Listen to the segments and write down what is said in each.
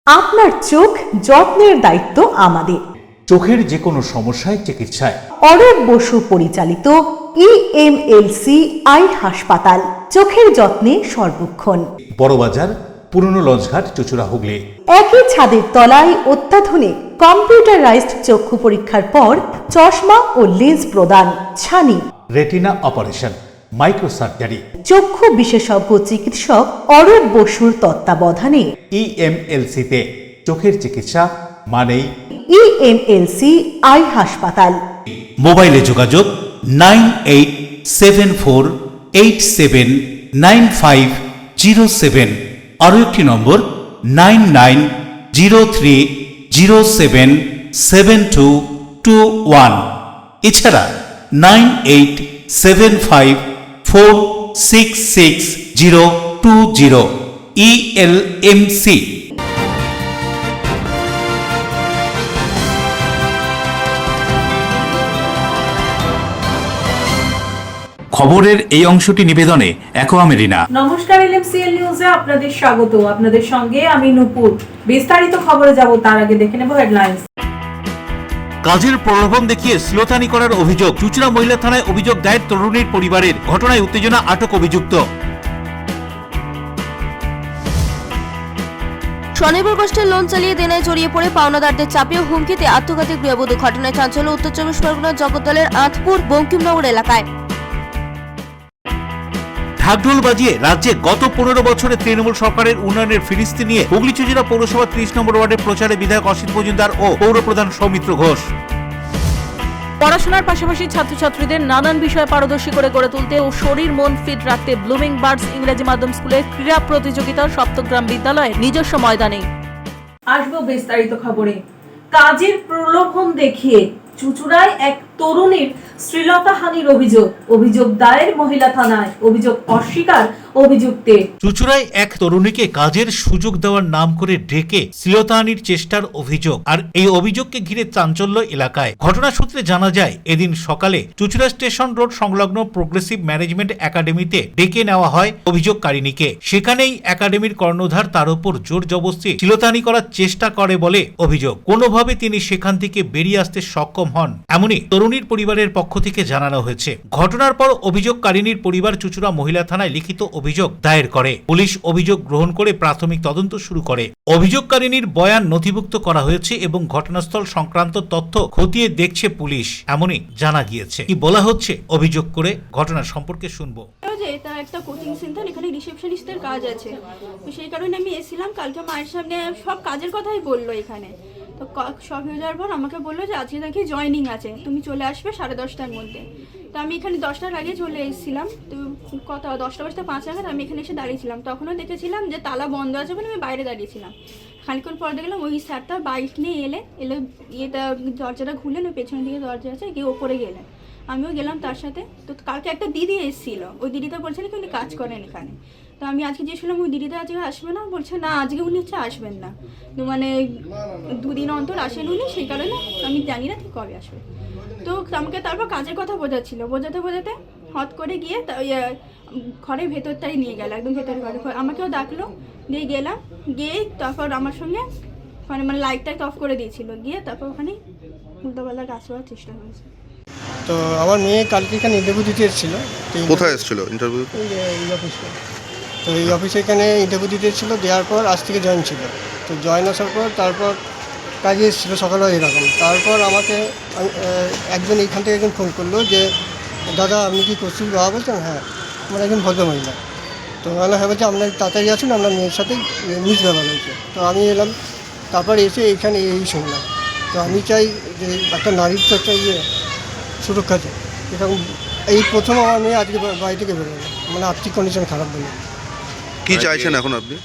আপনার চোখ যত্নের দায়িত্ব আমাদের। চোখের যে কোনো সমস্যায় চিকিৎসায় অরূপ বসু পরিচালিত EMLC আই হাসপাতাল, চোখের যত্নে সর্বক্ষণ। বড়বাজার, পুরনো লঞ্চঘাট, চুঁচুড়া, হুগলি। একই ছাদের তলায় অত্যাধুনিক কম্পিউটারাইজড চক্ষু পরীক্ষার পর চশমা ও লেন্স প্রদান, ছানি, রেটিনা অপারেশন, মাইক্রোসার্জারি। চক্ষু বিশেষজ্ঞ চিকিৎসক অরূপ বসুর তত্ত্বাবধানে EMLC-তে চোখের চিকিৎসা মানেই EMLC আই হাসপাতাল। মোবাইলে যোগাযোগ 9874879507, আরও একটি নম্বর 9903077221, এছাড়া 9875466020 ELMC। খবরের এই অংশটি নিবেদনে অ্যাকোয়া মেরিনা। নমস্কার, LMCL নিউজে আপনাদের স্বাগত। আপনাদের সঙ্গে আমি নূপুর। বিস্তারিত খবরে যাব তার আগে দেখে নেব হেডলাইন্স। কাজের প্রলোভন দেখিয়ে শ্লীলতাহানি করার অভিযোগ, চুঁচুড়া মহিলা থানায় অভিযোগ দায়ের তরুণীর পরিবারের। ঘটনায় উত্তেজনা, আটক অভিযুক্ত। স্বনির্ভর গোষ্ঠীর লোন চালিয়ে দেনায় জড়িয়ে পড়ে পাওনাদারদের চাপিয়ে হুমকিতে আত্মঘাতী গৃহবধূ। ঘটনায় চাঞ্চল্য উত্তর চব্বিশ পরগনার জগদ্দলের আঁতপুর বঙ্কিমনগর এলাকায়। ঢাকঢোল বাজিয়ে রাজ্যে গত 15 বছরে তৃণমূল সরকারের উন্নয়নের ফিরিস্তি নিয়ে হুগলি চুঁচুড়া পৌরসভা 30 নম্বর ওয়ার্ডের প্রচারে বিধায়ক অসিত মজুমদার ও পৌরপ্রধান সৌমিত্র ঘোষ। পড়াশোনার পাশাপাশি ছাত্রছাত্রীদের নানান বিষয়ে পারদর্শী করে গড়ে তুলতে ও শরীর মন ফিট রাখতে ব্লুমিং বার্ডস ইংরেজি মাধ্যম স্কুলের ক্রীড়া প্রতিযোগিতা সপ্তগ্রাম বিদ্যালয়ে নিজস্ব ময়দানে। আসবো বিস্তারিত খবরে। কাজের প্রলোভন দেখিয়ে চুঁচুড়ায় এক তরুণীর শ্লীলতাহানির অভিযোগ দায়ের মহিলা থানায়। অভিযোগ অস্বীকার অভিযুক্তের। চুঁচুড়ায় এক তরুণীকে কাজের সুযোগ দেওয়ার নাম করে ডেকে শ্লীলতাহানির চেষ্টার অভিযোগ, আর এই অভিযোগকে ঘিরে চাঞ্চল্য এলাকায়। ঘটনা সূত্রে জানা যায়, এদিন সকালে চুঁচুড়া স্টেশন রোড সংলগ্ন প্রোগ্রেসিভ ম্যানেজমেন্ট একাডেমিতে ডেকে নেওয়া হয় অভিযোগকারিণীকে। সেখানেই একাডেমির কর্ণধার তার উপর জোর জবরদস্তি শ্লীলতাহানি করার চেষ্টা করে বলে অভিযোগ। কোনোভাবে তিনি সেখান থেকে বেরিয়ে আসতে সক্ষম হন, এমনই তরুণীর পরিবারের পক্ষ থেকে জানানো হয়েছে। ঘটনার পর অভিযোগকারিণীর পরিবার চুঁচুড়া মহিলা থানায় লিখিত অভিযোগ দায়ের করে। পুলিশ অভিযোগ গ্রহণ করে প্রাথমিক তদন্ত শুরু করে। অভিযোগকারিণীর বয়ান নথিভুক্ত করা হয়েছে এবং ঘটনাস্থল সংক্রান্ত তথ্য খতিয়ে দেখছে পুলিশ, এমনই জানা গিয়েছে। কি বলা হচ্ছে অভিযোগ করে ঘটনা সম্পর্কে শুনবো। এটা একটা কোচিং সেন্টার, এখানে রিসেপশনিস্টের কাজ আছে, তো সেই কারণে আমি এসেছিলাম। কালকে মায়ের সামনে সব কাজের কথাই বললো এখানে। তো সব হয়ে যাওয়ার পর আমাকে বললো যে আজকে নাকি জয়েনিং আছে, তুমি চলে আসবে 10:30টার মধ্যে। তো আমি এখানে 10টার আগে চলে এসেছিলাম। তো কত 10:05 নাগাদ আমি এখানে এসে দাঁড়িয়েছিলাম। তখনও দেখেছিলাম যে তালা বন্ধ আছে বলে আমি বাইরে দাঁড়িয়েছিলাম। খানিকক্ষণ পর দেখলাম ওই স্যারটা বাইক নিয়ে এলো ইয়েটা দরজাটা খুললেন, ওই পেছনের দিকে দরজা আছে, গিয়ে ওপরে গেলেন। আমিও গেলাম তার সাথে। তো কালকে একটা দিদি এসেছিলো, ওই দিদিটা বলছেন কি উনি কাজ করেন এখানে। তো আমি আজকে জিজ্ঞেসলাম ওই দিদিটা আজকে আসবে না, বলছে না আজকে উনি আসবেন না, মানে 2 দিন অন্তর আসেন উনি, সেই কারণে আমি জানি না ঠিক কবে আসবে। তো আমাকে তারপর কাজের কথা বোঝাতে হট করে গিয়ে ঘরের ভেতরটাই নিয়ে গেল, একদম ভেতরে ঘরে আমাকেও ডাকলো, দিয়ে গেলাম। গিয়ে তারপর আমার সঙ্গে মানে লাইটটা অফ করে দিয়েছিল, গিয়ে তারপর ওখানে উল্টোপাল্টা কাজ করার চেষ্টা করেছে। তো আমার মেয়ে কালকে এখানে ইন্টারভিউ দিতে এসেছিলো। কোথায় এসেছিল ইন্টারভিউ? এই অফিসে। তো এই অফিসে এখানে ইন্টারভিউ দিতে এসেছিলো, দেওয়ার পর আজ থেকে জয়েন ছিল। তো জয়েন আসার পর তারপর কাজে এসেছিলো সকালেও এরকম। তারপর আমাকে একজন এইখান থেকে একজন ফোন করলো যে দাদা আপনি কি কৌশল বাবা বলছেন? হ্যাঁ, আমার একজন ভদ্রমহিলা। তো বলা হয়ে বলছে আপনার তাড়াতাড়ি আসুন, আপনার মেয়ের সাথে মিস ব্যবহার হয়েছে। তো আমি এলাম, তারপর এসে এখানে এই শুনলাম। তো আমি চাই যে একটা নারীর তো একটা সুরক্ষা চাই। এরকম এই প্রথম আমার মেয়ে আজকে বাড়ি থেকে বেরোলো, মানে আর্থিক কন্ডিশন খারাপ বলে। কি চাইছেন এখন আপনি?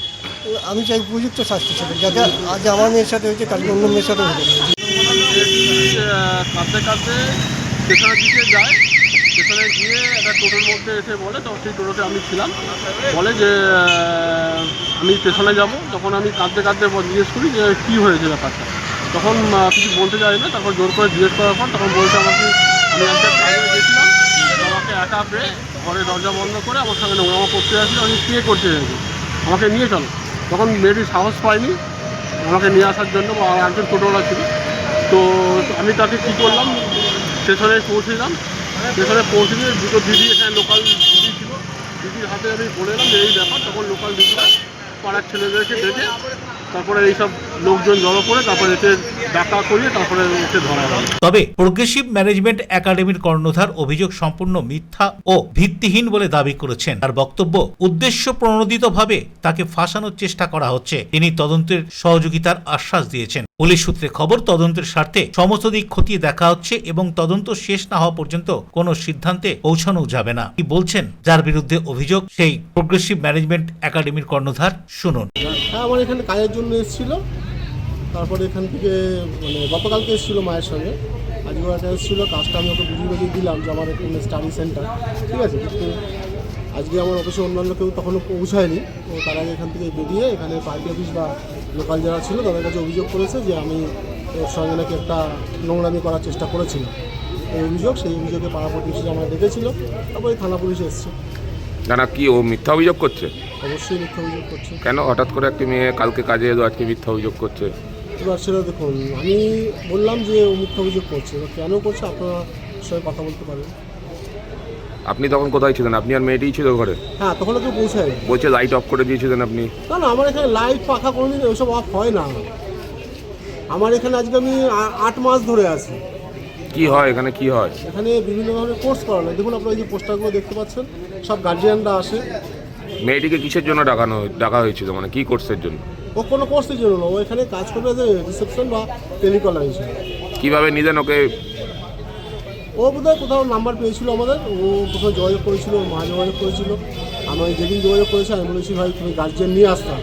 আমি চাই উপযুক্ত শাস্তি ছিল, যাতে আজ আমার মেয়ের সাথে হয়েছে কালকে অন্য মেয়ের সাথে হয়ে যাবে। কাঁদতে স্টেশনের দিকে যায়, স্টেশনে গিয়ে একটা টোটোর মধ্যে এসে বলে, তো সেই টোটোতে আমি ছিলাম, বলে যে আমি স্টেশনে যাব। তখন আমি কাঁদতে জিজ্ঞেস করি যে কী হয়েছে ব্যাপারটা। তখন কিছু বলতে চাই না, তারপর জোর করে জিজ্ঞেস করার পর তখন বলছে আমাকে আমি একটা কাজে গেছিলাম, আমাকে একা পেয়ে ঘরে দরজা বন্ধ করে আমার সঙ্গে নোংরামা করতে আসলে আমি স্টে করতে চাইছি, আমাকে নিয়ে চলো। তখন মেয়েটি সাহস পায়নি, আমাকে নিয়ে আসার জন্য, বা একজন টোটোওয়ালা ছিল। তো আমি তাকে কী করলাম, স্টেশনে পৌঁছে দিলাম। স্টেশনে পৌঁছে দিয়ে দুটো দিদি, এখানে লোকাল দিদি ছিল, দিদির হাতে আমি বলে এলাম যে এই ব্যাপার। তখন লোকাল দিদিরা পাড়ার ছেলেদেরকে ডেকে তারপরে এইসব লোকজন জড়ো করে তারপরে এতে ডাকা করিয়ে তারপরে এতে ধরা হলো। তবে প্রোগ্রেসিভ ম্যানেজমেন্ট একাডেমির কর্ণধার অভিযোগ সম্পূর্ণ মিথ্যা ও ভিত্তিহীন বলে দাবি করেছেন। তার বক্তব্য, উদ্দেশ্য প্রণোদিতভাবে তাকে ফাঁসানোর চেষ্টা করা হচ্ছে। তিনি তদন্তের সহযোগিতার আশ্বাস দিয়েছেন। পুলিশ সূত্রে খবর, তদন্তের স্বার্থে সমস্ত দিক খতিয়ে দেখা হচ্ছে এবং তদন্ত শেষ না হওয়া পর্যন্ত কোনো সিদ্ধান্তে পৌঁছানো যাবে না। কি বলছেন যার বিরুদ্ধে অভিযোগ সেই প্রোগ্রেসিভ ম্যানেজমেন্ট একাডেমির কর্ণধার, শুনুন। হ্যাঁ, আমার এখানে কাজের জন্য এসেছিল। তারপরে এখান থেকে গতকালকে এসেছিলো মায়ের সঙ্গে, আজকেও একটা এসেছিলো। কাজটা আমি ওকে বুঝিয়ে দিলাম যে আমার এখানে স্টাডি সেন্টার, ঠিক আছে, কিন্তু আজকে আমার অফিসে অন্যান্য কেউ তখনও পৌঁছায়নি। তো তার আগে এখান থেকে বেরিয়ে এখানে পার্টি অফিস বা লোকাল যারা ছিল তাদের কাছে অভিযোগ করেছে যে আমি ওর সঙ্গে নাকি একটা নোংরামি করার চেষ্টা করেছিলাম। এই অভিযোগ, সেই অভিযোগে পাড়া প্রতিবেশী আমরা ডেকেছিল, তারপরে থানা পুলিশ এসছে। জানা কি ও মিথ্যা অভিযোগ করছে? অবশ্যই মিথ্যা অভিযোগ করছে। কেন হঠাৎ করে একটি মেয়ে কালকে কাজে এলো, আজকে মিথ্যা অভিযোগ করছে? এবার সেটা দেখুন, আমি বললাম যে ও মিথ্যা অভিযোগ করছে, এবার কেন করছে আপনারা সবাই কথা বলতে পারেন। আপনি তখন কোথায় ছিলেন? আপনি আর মেয়েটিই ছিল ঘরে? হ্যাঁ, তখন কেউ পৌঁছায়। বলছে লাইট অফ করে দিয়েছিলেন আপনি? না না, আমার এখানে লাইট পাখা কোনোদিন ওইসব অফ হয় না। আমার এখানে আজকে আমি 8 মাস ধরে আছি। কি হয় এখানে, কি হয়? এখানে বিভিন্ন ধরনের কোর্স করানো। দেখুন আপনারা এই যে পোস্টারগুলো দেখতে পাচ্ছেন, সব গার্জিয়ানরা আসে। মেয়েটিকে কিসের জন্য ডাকা হয়েছিল, মানে কি কোর্সের জন্য? ও কোনো কোর্সের জন্য না, ও এখানে কাজ করবে যে রিসেপশন বা টেলিকলার হিসেবে। কীভাবে নিলেন ওকে? ও বোধহয় কোথাও নাম্বার পেয়েছিল আমাদের, ও কোথাও যোগাযোগ করেছিল, ওর মা যোগাযোগ করেছিল। আমি যেদিন যোগাযোগ করেছি আমি বলেছি ভাই তুমি গার্জিয়ান নিয়ে আসতাম,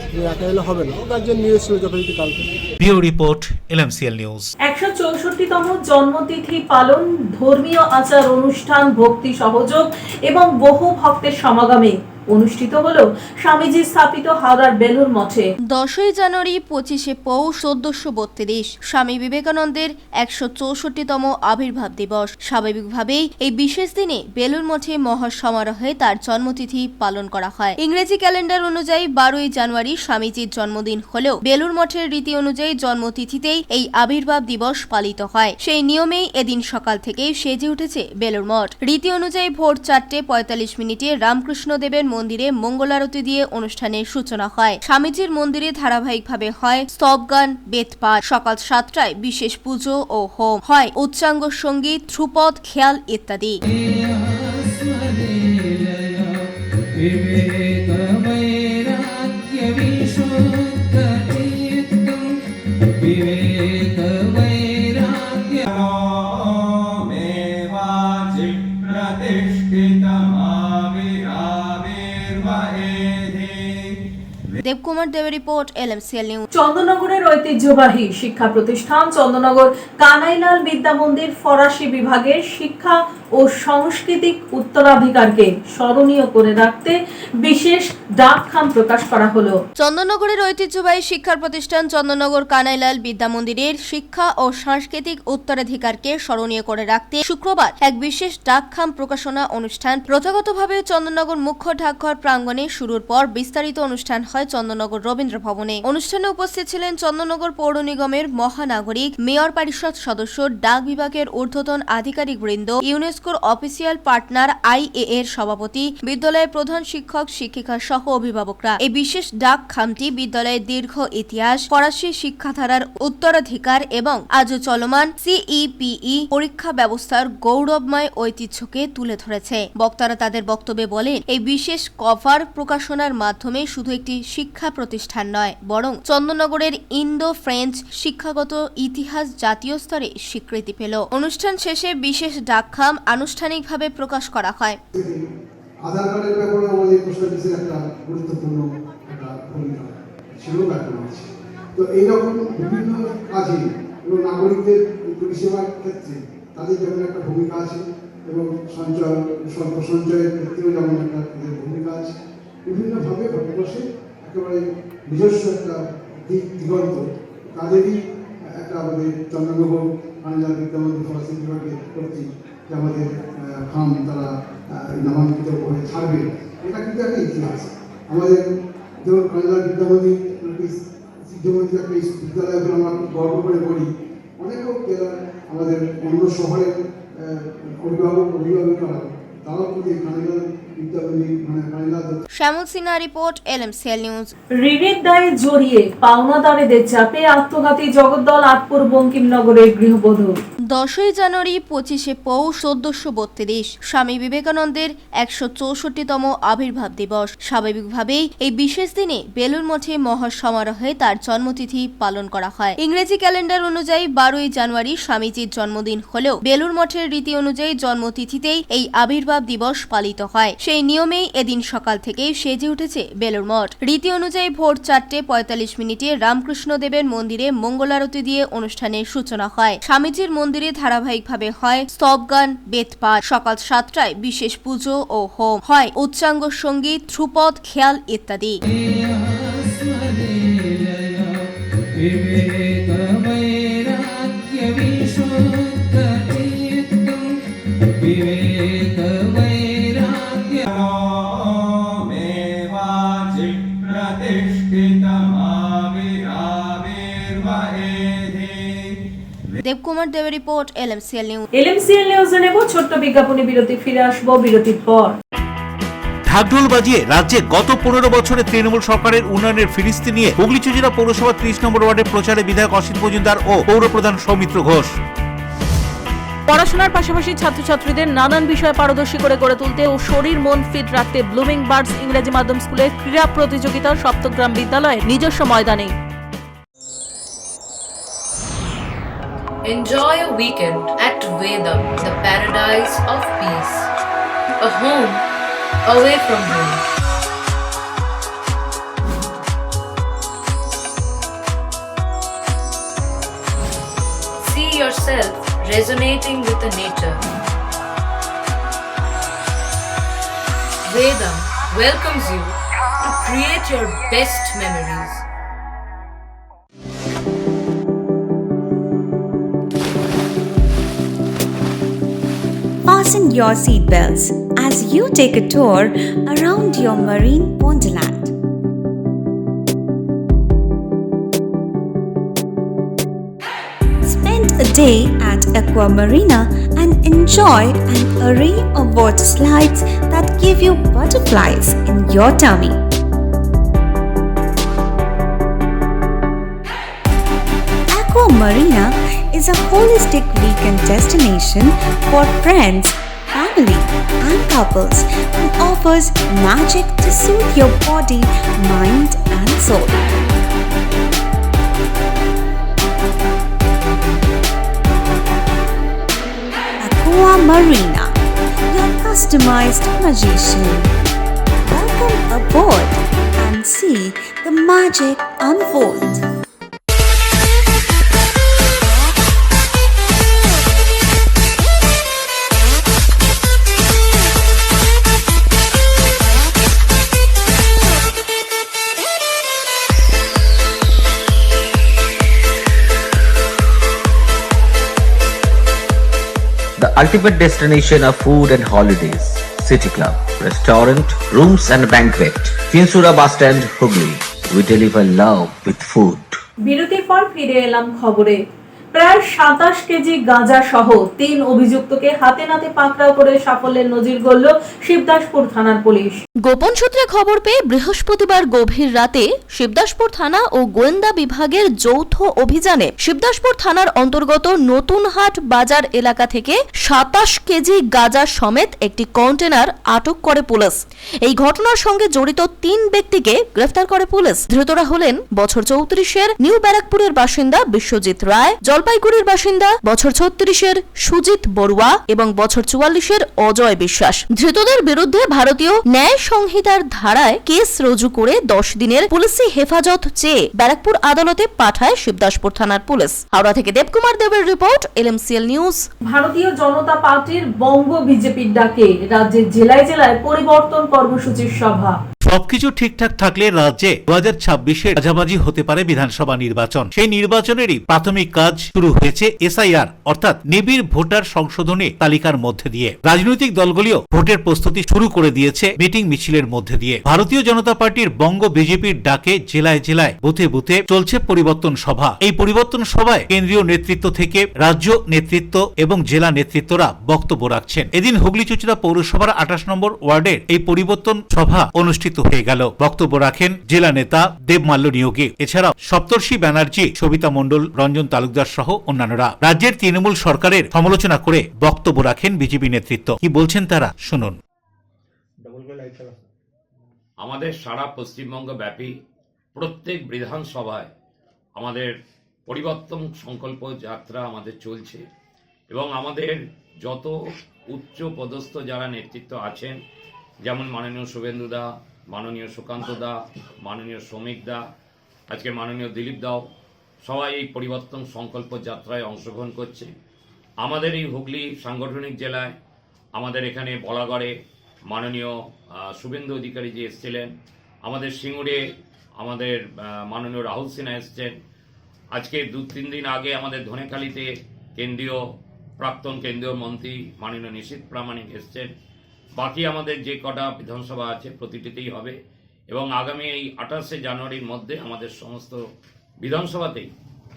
তুমি একা এলে হবে না। ও গার্জিয়ান নিয়ে এসেছিল যথারীতি কালকে। Bureau report, LMCL news. 164তম জন্মতিথি পালন, ধর্মীয় আচার অনুষ্ঠান, ভক্তি সহযোগ এবং বহু ভক্তের সমাগমে অনুষ্ঠিত হলো স্বামীজি স্থাপিত হাওড়ার বেলুড় মঠে। 10ই জানুয়ারি 25শে পৌষ 1432 স্বামী বিবেকানন্দের 164তম আবির্ভাব দিবস। স্বাভাবিকভাবেই এই বিশেষ দিনে বেলুড় মঠে মহাসমারোহে তার জন্মতিথি পালন করা হয়। ইংরেজি ক্যালেন্ডার অনুযায়ী 12ই জানুয়ারি স্বামীজির জন্মদিন হলেও বেলুড় মঠের রীতি অনুযায়ী জন্মতিথিতেই এই আবির্ভাব দিবস পালিত হয়। সেই নিয়মেই এদিন সকাল থেকেই সেজে উঠেছে বেলুড় মঠ। রীতি অনুযায়ী ভোর 4:45 রামকৃষ্ণদেবের মন্দিরে মঙ্গলারতি দিয়ে অনুষ্ঠানের সূচনা হয়। স্বামীজির মন্দিরে ধারাবাহিকভাবে হয় স্তবগান, বেদপাঠ। সকাল 7টায় বিশেষ পুজো ও হোম হয়, উচ্চাঙ্গ সঙ্গীত, ধ্রুপদ, খেয়াল ইত্যাদি। দেবকুমার দেবের রিপোর্ট, LMCL নিউজ। চন্দননগরের ঐতিহ্যবাহী শিক্ষা প্রতিষ্ঠান চন্দননগর কানাইলাল বিদ্যা মন্দির ফরাসি বিভাগের শিক্ষা ও সাংস্কৃতিক উত্তরাধিকারকে স্মরণীয় করে রাখতে বিশেষ ডাকখাম প্রকাশ করা হলো। চন্দননগরের ঐতিহ্যবাহী শিক্ষা প্রতিষ্ঠান চন্দননগর কানাইলাল বিদ্যা মন্দিরের শিক্ষা ও সাংস্কৃতিক উত্তরাধিকারকে স্মরণীয় করে রাখতে শুক্রবার এক বিশেষ ডাকখাম প্রকাশনা অনুষ্ঠান প্রথাগতভাবে চন্দননগর মুখ্য ডাকঘর প্রাঙ্গণে শুরুর পর বিস্তারিত অনুষ্ঠান হয় চন্দননগর রবীন্দ্র ভবনে। অনুষ্ঠানে উপস্থিত ছিলেন চন্দননগর পৌর নিগমের মহানাগরিক, মেয়র পরিষদ সদস্য, ডাক বিভাগের ঊর্ধ্বতন আধিকারিক বৃন্দ, ইউনেস্কোর অফিসিয়াল পার্টনার IA এর সভাপতি, বিদ্যালয়ের প্রধান শিক্ষক শিক্ষিকা সহ অভিভাবকরা। এই বিশেষ ডাক খামটি বিদ্যালয়ের দীর্ঘ ইতিহাস, ফরাসি শিক্ষাধারার উত্তরাধিকার এবং আজও চলমান CEPE পরীক্ষা ব্যবস্থার গৌরবময় ঐতিহ্যকে তুলে ধরেছে। বক্তারা তাদের বক্তব্যে বলেন, এই বিশেষ কভার প্রকাশনার মাধ্যমে শুধু একটি শিক্ষা প্রতিষ্ঠান নয়, বরং চন্দননগরের ইন্দো ফ্রেঞ্চ শিক্ষাগত ইতিহাস জাতীয় স্তরে স্বীকৃতি পেল। অনুষ্ঠান শেষে বিশেষ ডাকখাম আনুষ্ঠানিকভাবে প্রকাশ করা হয়। আধার কার্ডের ব্যাপারে আমাদের পোস্ট অফিসের একটা গুরুত্বপূর্ণ একটা ভূমিকা ছিল, এখনো আছে। তো এইরকম বিভিন্ন কাজে এবং নাগরিকদের পরিষেবার ক্ষেত্রে তাদের যেমন একটা ভূমিকা আছে এবং স্বল্প সঞ্চয়ের ক্ষেত্রেও যেমন একটা ভূমিকা আছে। বিভিন্নভাবে ভারতবর্ষে একেবারে নিজস্ব একটা দিগন্ত তাদেরই একটা আমাদের চন্দননগর কানাইলাল বিদ্যা মন্দির ফরাসি বিভাগের প্রতি যে আমাদের খাম তারা নামাঙ্কিত করে ছাড়বে, এটা কিন্তু একটা ইতিহাস। আমাদের ধরুন কানাইলাল বিদ্যা মন্দির বুদ্ধিমতী একটা বিদ্যালয় বলে আমরা খুব গর্ব করে বলি। অনেকেও আমাদের অন্য শহরের অভিভাবকরা তারাও কিন্তু এই কানাইলাল বিদ্যামন্দির কানাইলাল। শ্যামল সিনহা রিপোর্ট, LMCL নিউজ। ঋণের দায়ে জড়িয়ে পাওনাদারেদের চাপে আত্মঘাতী জগদ্দল আটপুর বঙ্কিমনগরের গৃহবধূ। 10 জানুয়ারি 25শে পৌষ 1432 স্বামী বিবেকানন্দের 164তম আবির্ভাব দিবস। স্বাভাবিকভাবেই এই বিশেষ দিনে বেলুর মঠে মহাসমারোহে তার জন্মতিথি পালন করা হয়। ইংরেজি ক্যালেন্ডার অনুযায়ী 12 জানুয়ারি স্বামীজির জন্মদিন হলেও বেলুর মঠের রীতি অনুযায়ী জন্মতিথিতেই এই আবির্ভাব দিবস পালিত হয়। সেই নিয়মেই এদিন সকাল থেকেই সেজে উঠেছে বেলুর মঠ। রীতি অনুযায়ী ভোর 4:45 রামকৃষ্ণদেবের মন্দিরে মঙ্গলারতি দিয়ে অনুষ্ঠানের সূচনা হয়। স্বামীজির মন্দিরে ধারাবাহিকভাবে হয় স্তবগান, বেদপাঠ। সকাল 7টায় বিশেষ পুজো ও হোম হয়, উচ্চাঙ্গ সঙ্গীত, ধ্রুপদ, খেয়াল ইত্যাদি। দেবকুমার দেবের রিপোর্ট, LMCL নিউজ। LMCL নিউজে নেব ছোট্ট বিজ্ঞাপনী বিরতি, ফিরে আসবো বিরতির পর। ঢাকঢোল বাজিয়ে রাজ্যে গত 15 বছরে তৃণমূল সরকারের উন্নয়নের ফিরিস্তি নিয়ে হুগলি চুঁচুড়া পৌরসভা 30 নম্বর ওয়ার্ডের প্রচারে বিধায়ক অসিত মজুমদার ও পৌরপ্রধান সৌমিত্র ঘোষ। পড়াশোনার পাশাপাশি ছাত্রছাত্রীদের নানান বিষয়ে পারদর্শী করে গড়ে তুলতে ও শরীর মন ফিট রাখতে ব্লুমিং বার্ডস ইংরেজি মাধ্যম স্কুলের ক্রীড়া প্রতিযোগিতা সপ্তগ্রাম বিদ্যালয়ের নিজস্ব ময়দানে। Enjoy a weekend at Vedam, the paradise of peace. A home away from home. See yourself resonating with the nature. Vedam welcomes you to create your best memories. Fasten your seatbelts as you take a tour around your marine wonderland. Spend a day at Aqua Marina and enjoy an array of water slides that give you butterflies in your tummy. Aqua Marina is a holistic weekend destination for friends, family, and couples and offers magic to soothe your body, mind, and soul. Aqua Marina, your customized magician. Welcome aboard and see the magic unfold. The ultimate destination of food and holidays. City Club, restaurant, rooms and banquet. Finsura Bus Stand, Hooghly. We deliver love with food. বিরতির পর ফিরে এলাম খবরে। প্রায় 27 KG গাঁজা সহ 3 অভিযুক্তকে হাতে নাতে পাকড়াও করে সাফল্যের নজির গড়ল শিবদাসপুর থানার পুলিশ। গোপন সূত্রে খবর পেয়ে বৃহস্পতিবার গভীর রাতে শিবদাসপুর থানা ও গোয়েন্দা বিভাগের যৌথ অভিযানে শিবদাসপুর থানার অন্তর্গত নতুনহাট বাজার এলাকা থেকে 27 কেজি গাঁজা সমেত একটি কন্টেনার আটক করে পুলিশ। এই ঘটনার সঙ্গে জড়িত 3 ব্যক্তিকে গ্রেফতার করে পুলিশ। ধৃতরা হলেন বছর 34-এর নিউ ব্যারাকপুরের বাসিন্দা বিশ্বজিৎ রায়, জলপাইগুড়ির বাসিন্দা বছর 36-এর সুজিত বড়ুয়া এবং বছর 44-এর অজয় বিশ্বাস। ধৃতদের বিরুদ্ধে ভারতীয় ন্যায় সংহিতার ধারায় কেস রুজু করে 10 দিনের পুলিশি হেফাজত চেয়ে ব্যারাকপুর আদালতে পাঠায় শিবদাসপুর থানার পুলিশ। হাওড়া থেকে দেবকুমার দেবের রিপোর্ট, LMCL নিউজ। ভারতীয় জনতা পার্টির বঙ্গ বিজেপির ডাকে রাজ্যের জেলায় জেলায় পরিবর্তন কর্মসূচির সভা। সবকিছু ঠিকঠাক থাকলে রাজ্যে 2026-এ মাঝামাঝি হতে পারে বিধানসভা নির্বাচন। সেই নির্বাচনেরই প্রাথমিক কাজ শুরু হয়েছে এসআইআর অর্থাৎ নিবিড় ভোটার সংশোধনী তালিকার মধ্যে দিয়ে। রাজনৈতিক দলগুলিও ভোটের প্রস্তুতি শুরু করে দিয়েছে মিটিং মিছিলের মধ্যে দিয়ে। ভারতীয় জনতা পার্টির বঙ্গ বিজেপির ডাকে জেলায় জেলায় বুথে বুথে চলছে পরিবর্তন সভা। এই পরিবর্তন সভায় কেন্দ্রীয় নেতৃত্ব থেকে রাজ্য নেতৃত্ব এবং জেলা নেতৃত্বরা বক্তব্য রাখছেন। এদিন হুগলি চুঁচুড়া পৌরসভার 28 নম্বর ওয়ার্ডের এই পরিবর্তন সভা অনুষ্ঠিত হয়ে গেল। বক্তব্য রাখেন জেলা নেতা দেবমাল্য নিয়োগী, এছাড়াও সপ্তর্ষি ব্যানার্জি, সবিতা মণ্ডল, রঞ্জন তালুকদার সহ অন্যান্যরা। রাজ্যের তৃণমূল সরকারের সমালোচনা করে বক্তব্য রাখেন বিজেপি নেতৃত্ব। কি বলছেন তারা শুনুন। আমাদের সারা পশ্চিমবঙ্গ ব্যাপী প্রত্যেক বিধানসভায় আমাদের পরিবর্তন সংকল্প যাত্রা আমাদের চলছে এবং আমাদের যত উচ্চ পদস্থ যারা নেতৃত্ব আছেন, যেমন মাননীয় শুভেন্দু দা, মাননীয় সুকান্ত দা, মাননীয় শ্রমিক দা, আজকে মাননীয় দিলীপ দাও, সবাই এই পরিবর্তন সংকল্প যাত্রায় অংশগ্রহণ করছে। আমাদের এই হুগলি সাংগঠনিক জেলায় আমাদের এখানে বলাগড়ে মাননীয় শুভেন্দু অধিকারী যে এসেছিলেন, আমাদের সিঙ্গুরে আমাদের মাননীয় রাহুল সিনহা এসছেন, আজকে 2-3 দিন আগে আমাদের ধনেখালিতে প্রাক্তন কেন্দ্রীয় মন্ত্রী মাননীয় নিশীথ প্রামাণিক এসছেন। বাকি আমাদের যে কটা বিধানসভা আছে প্রতিটিতেই হবে এবং আগামী এই 28শে জানুয়ারির মধ্যে আমাদের সমস্ত বিধানসভাতেই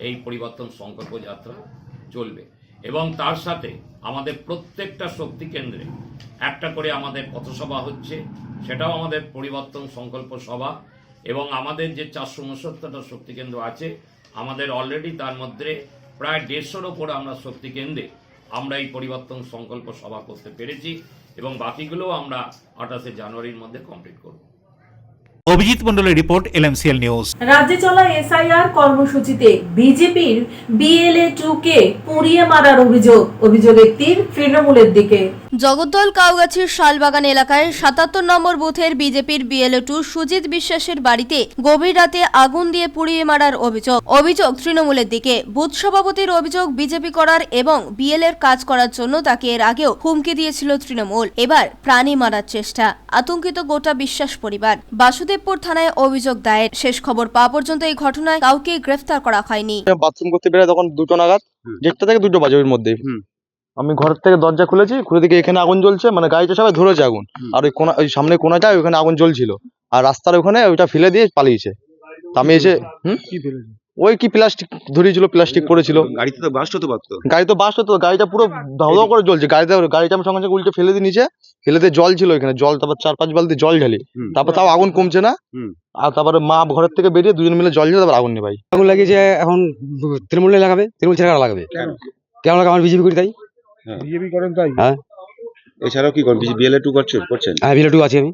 এই পরিবর্তন সংকল্প যাত্রা চলবে এবং তার সাথে আমাদের প্রত্যেকটা শক্তি কেন্দ্রে একটা করে আমাদের পথসভা হচ্ছে, সেটাও আমাদের পরিবর্তন সংকল্প সভা এবং আমাদের যে 469টা শক্তি কেন্দ্র আছে আমাদের অলরেডি তার মধ্যে প্রায় 150-র ওপর আমরা শক্তি কেন্দ্রে আমরা এই পরিবর্তন সংকল্প সভা করতে পেরেছি এবং বাকিগুলো আমরা 28শে জানুয়ারির মধ্যে কমপ্লিট করব। অভিজিৎ মণ্ডলের রিপোর্ট, LMCL নিউজ। রাজ্যে চলা এসআইআর কর্মসূচিতে বিজেপির BLA-2 কে পুড়িয়ে মারার অভিযোগের তীর তৃণমূলের দিকে। জগদ্দল কাউগাছির শালবাগান এলাকায় 77 নম্বর বুথের বিজেপির BLA-2 সুজিত বিশ্বাসের বাড়িতে গভীর রাতে আগুন দিয়ে পুড়িয়ে মারার অভিযোগ তৃণমূলের দিকে। বুথ সভাপতির অভিযোগ বিজেপি করার এবং BLA-র কাজ করার জন্য তাকে এর আগেও হুমকি দিয়েছিল তৃণমূল। এবার প্রাণী মারার চেষ্টা, আতঙ্কিত গোটা বিশ্বাস পরিবার। বাসুদেবপুর থানায় অভিযোগ দায়ের। শেষ খবর পাওয়া পর্যন্ত এই ঘটনায় কাউকে গ্রেফতার করা হয়নি। বাথরুম করতে বেরোয় তখন 2টো নাগাদ, 1টা থেকে 2টো বাজে, ওর মধ্যে আমি ঘর থেকে দরজা খুলেছি, খুলে দিকে এখানে আগুন জ্বলছে, মানে গাড়িটা সবাই ধরেছে আগুন, আর ওই সামনে কোনাটা ওইখানে আগুন জ্বলছিল আর রাস্তার ওখানে ওইটা ফেলে দিয়ে পালিয়েছে। আমি এসে ওই কি প্লাস্টিক ধরিয়েছিল, প্লাস্টিক পড়েছিল। গাড়িতে তো বাস্ট হতে পারতো, গাড়িটা পুরো ধাও ধাও করে জ্বলছে। গাড়িটা আমি সঙ্গে সঙ্গে উল্টে ফেলে দিয়ে নিচে, ফেলে দিয়ে জল ছিল ওইখানে, জল তারপর 4-5 বালতি জল ঢালি, তারপর তাও আগুন কমছে না। আর তারপরে মা ঘরের থেকে বেরিয়ে দুজন মিলে জল ঢেলে তারপর আগুন নেভাই। আগুন লাগিয়েছে, এখন তৃণমূলে লাগাবে, তৃণমূল ছেড়ে লাগাবে কেন লাগাবে? আমার বিজেপি করি তাই। বিজেপি করেন তাই? হ্যাঁ। এছাড়াও কি করেন? BLA-2 করছেন? হ্যাঁ, BLA-2 আছি আমি।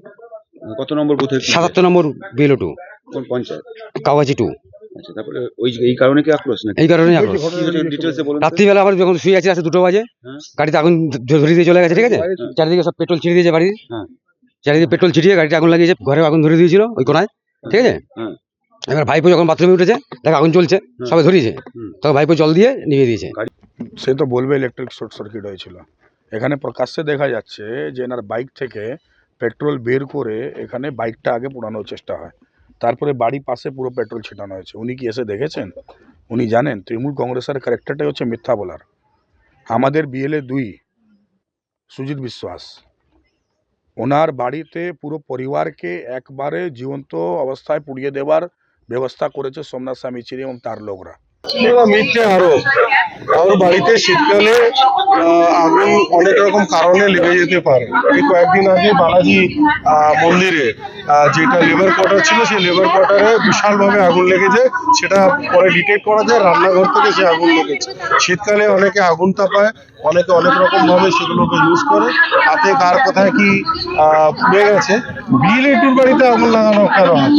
কত নম্বর বুথে? 77 নম্বর BLA-2। কোন পঞ্চায়েত? কাউগাছি 2। আচ্ছা, তারপরে এই কারণে কি আক্রোশ নাকি? এই কারণে আক্রোশ। ডিটেইলসে বলুন। রাত্রিবেলা আবার যখন শুয়ে আছি, 2টো বাজে, গাড়িতে আগুন ধরিয়ে দিয়ে চলে গেছে, ঠিক আছে? চারিদিকে সব পেট্রোল ছিটিয়ে দিয়েছে বাড়ির, চারিদিকে পেট্রোল ছিটিয়ে গাড়িতে আগুন লাগিয়েছে, ঘরে আগুন ধরে দিয়েছিল ওই কোনায়, ঠিক আছে? এবার ভাইপো যখন বাথরুমে উঠেছে, দেখো আগুন চলছে, সবাই ধরিয়েছে, তখন ভাইপো জল দিয়ে নিভিয়ে দিয়েছে। সে তো বলবে ইলেকট্রিক শর্ট সার্কিট হয়েছিল। এখানে প্রকাশ্যে দেখা যাচ্ছে যে এনার বাইক থেকে পেট্রোল বের করে এখানে বাইকটা আগে পোড়ানোর চেষ্টা হয়, তারপরে বাড়ি পাশে পুরো পেট্রোল ছিটানো হয়েছে। উনি কি এসে দেখেছেন? উনি জানেন তৃণমূল কংগ্রেসের ক্যারেক্টারটাই হচ্ছে মিথ্যা বলার। আমাদের BLA-2 সুজিত বিশ্বাস, ওনার বাড়িতে পুরো পরিবারকে একবারে জীবন্ত অবস্থায় পুড়িয়ে দেওয়ার ব্যবস্থা করেছে সোমনাথ স্বামীচিরি এবং তার লোকরা। মিথ্যে আরোপ। আর বাড়িতে শীতকালে আগুন অনেক রকম কারণে লেগে যেতে পারে। এই কয়েকদিন আগে বালাজি মন্দিরে যেটা লেবার কোয়ার্টার ছিল, সেই লেবার কোয়ার্টারে বিশালভাবে আগুন লেগেছে, সেটা পরে ডিটেক্ট করা যায়, রান্নাঘর থেকে সে আগুন লেগেছে। শীতকালে অনেকে আগুন তাপায়, অনেকে অনেক রকমভাবে সেগুলোকে ইউজ করে, হাতে কার কোথায় কি পুড়ে গেছে। BLA-2 বাড়িতে আগুন লাগানো কেন হয়?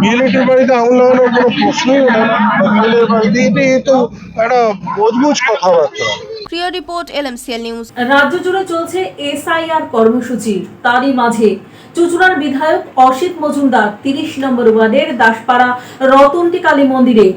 BLA-2 বাড়িতে আগুন লাগানোর কোনো প্রশ্নই ওঠে না। BLA বাড়িতে তো একটা মজবুত কথাবার্তা। প্রিয় রিপোর্ট, LMCL নিউজ। রাজ্য জুড়ে চলছে এসআইআর কর্মসূচি, তারই মাঝে চুঁচুড়ার বিধায়ক অসিত মজুমদার 30 নম্বর ওয়ার্ডের দাসপাড়া রতনটি কালী মন্দিরে